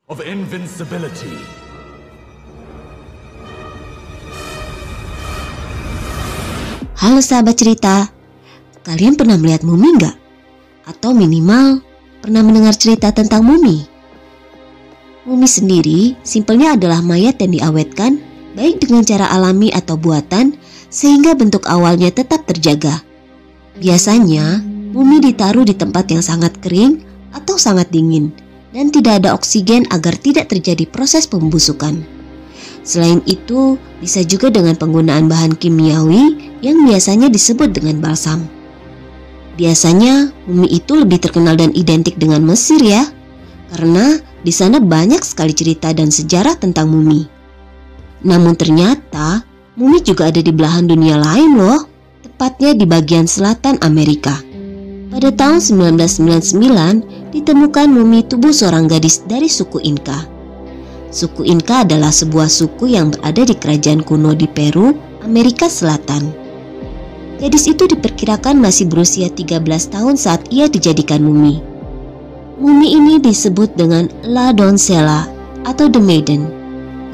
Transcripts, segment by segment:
of invincibility. Halo sahabat cerita, kalian pernah melihat mumi nggak? Atau minimal pernah mendengar cerita tentang mumi? Mumi sendiri simpelnya adalah mayat yang diawetkan baik dengan cara alami atau buatan sehingga bentuk awalnya tetap terjaga. Biasanya mumi ditaruh di tempat yang sangat kering atau sangat dingin dan tidak ada oksigen agar tidak terjadi proses pembusukan. Selain itu, bisa juga dengan penggunaan bahan kimiawi yang biasanya disebut dengan balsam. Biasanya mumi itu lebih terkenal dan identik dengan Mesir ya, karena di sana banyak sekali cerita dan sejarah tentang mumi. Namun ternyata mumi juga ada di belahan dunia lain loh, tepatnya di bagian selatan Amerika. Pada tahun 1999 ditemukan mumi tubuh seorang gadis dari suku Inka. Suku Inka adalah sebuah suku yang berada di kerajaan kuno di Peru, Amerika Selatan. Gadis itu diperkirakan masih berusia 13 tahun saat ia dijadikan mumi. Mumi ini disebut dengan La Doncella atau The Maiden,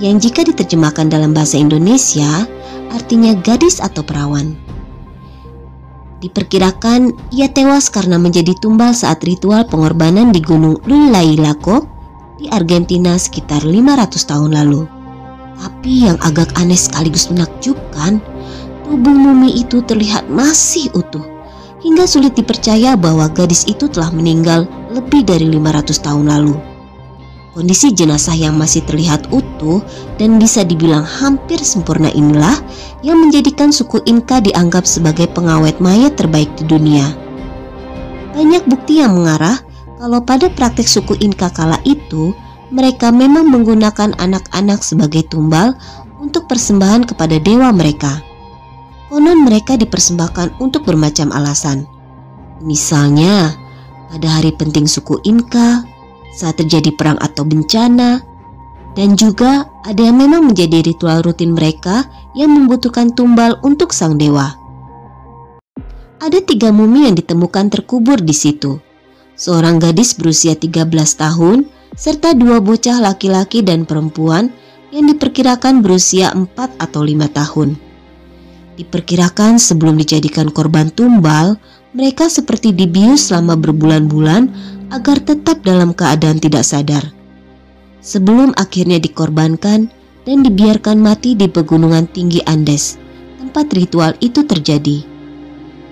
yang jika diterjemahkan dalam bahasa Indonesia artinya gadis atau perawan. Diperkirakan ia tewas karena menjadi tumbal saat ritual pengorbanan di Gunung Lulailaco di Argentina sekitar 500 tahun lalu. Tapi yang agak aneh sekaligus menakjubkan, tubuh mumi itu terlihat masih utuh, hingga sulit dipercaya bahwa gadis itu telah meninggal lebih dari 500 tahun lalu. Kondisi jenazah yang masih terlihat utuh dan bisa dibilang hampir sempurna inilah yang menjadikan suku Inka dianggap sebagai pengawet mayat terbaik di dunia. Banyak bukti yang mengarah kalau pada praktik suku Inka kala itu, mereka memang menggunakan anak-anak sebagai tumbal untuk persembahan kepada dewa mereka. Konon mereka dipersembahkan untuk bermacam alasan. Misalnya, pada hari penting suku Inka, saat terjadi perang atau bencana, dan juga ada yang memang menjadi ritual rutin mereka yang membutuhkan tumbal untuk sang dewa. Ada 3 mumi yang ditemukan terkubur di situ. Seorang gadis berusia 13 tahun, serta 2 bocah laki-laki dan perempuan yang diperkirakan berusia 4 atau 5 tahun. Diperkirakan sebelum dijadikan korban tumbal, mereka seperti dibius selama berbulan-bulan agar tetap dalam keadaan tidak sadar. Sebelum akhirnya dikorbankan dan dibiarkan mati di pegunungan tinggi Andes, tempat ritual itu terjadi.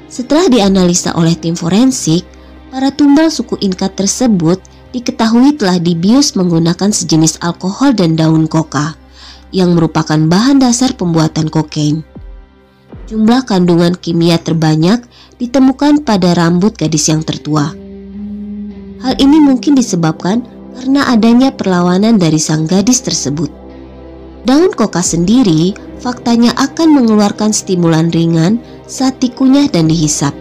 Setelah dianalisa oleh tim forensik, para tumbal suku Inka tersebut diketahui telah dibius menggunakan sejenis alkohol dan daun koka yang merupakan bahan dasar pembuatan kokain. Jumlah kandungan kimia terbanyak ditemukan pada rambut gadis yang tertua. Hal ini mungkin disebabkan karena adanya perlawanan dari sang gadis tersebut. Daun koka sendiri faktanya akan mengeluarkan stimulan ringan saat dikunyah dan dihisap.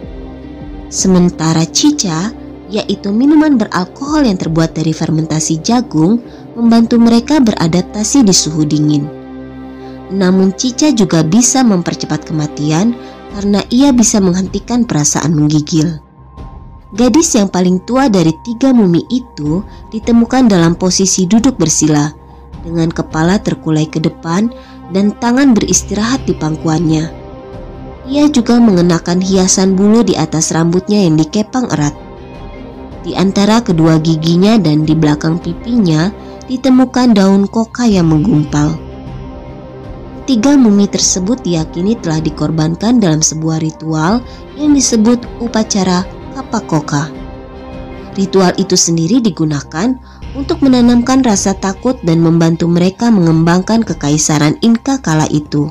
Sementara chicha, yaitu minuman beralkohol yang terbuat dari fermentasi jagung, membantu mereka beradaptasi di suhu dingin. Namun chicha juga bisa mempercepat kematian karena ia bisa menghentikan perasaan menggigil. Gadis yang paling tua dari 3 mumi itu ditemukan dalam posisi duduk bersila, dengan kepala terkulai ke depan dan tangan beristirahat di pangkuannya. Ia juga mengenakan hiasan bulu di atas rambutnya yang dikepang erat. Di antara kedua giginya dan di belakang pipinya ditemukan daun koka yang menggumpal. 3 mumi tersebut diyakini telah dikorbankan dalam sebuah ritual yang disebut upacara kapakoka. Ritual itu sendiri digunakan untuk menanamkan rasa takut dan membantu mereka mengembangkan kekaisaran Inka kala itu.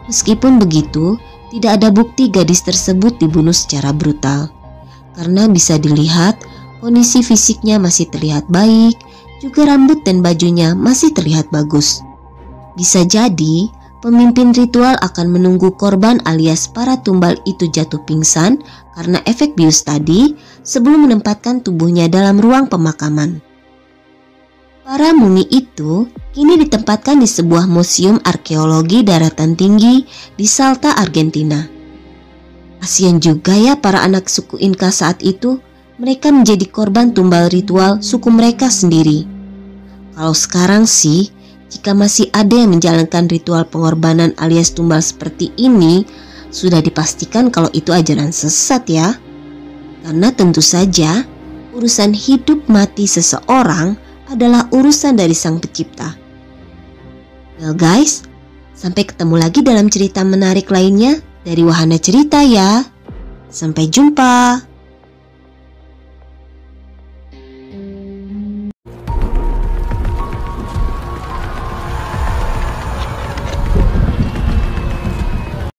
Meskipun begitu, tidak ada bukti gadis tersebut dibunuh secara brutal. Karena bisa dilihat kondisi fisiknya masih terlihat baik, juga rambut dan bajunya masih terlihat bagus. Bisa jadi pemimpin ritual akan menunggu korban alias para tumbal itu jatuh pingsan karena efek bius tadi sebelum menempatkan tubuhnya dalam ruang pemakaman. Para mumi itu kini ditempatkan di sebuah museum arkeologi daratan tinggi di Salta, Argentina. Kasian juga ya para anak suku Inka saat itu, mereka menjadi korban tumbal ritual suku mereka sendiri. Kalau sekarang sih, jika masih ada yang menjalankan ritual pengorbanan alias tumbal seperti ini, sudah dipastikan kalau itu ajaran sesat ya. Karena tentu saja, urusan hidup mati seseorang adalah urusan dari Sang Pencipta. Well guys, sampai ketemu lagi dalam cerita menarik lainnya dari Wahana Cerita ya. Sampai jumpa.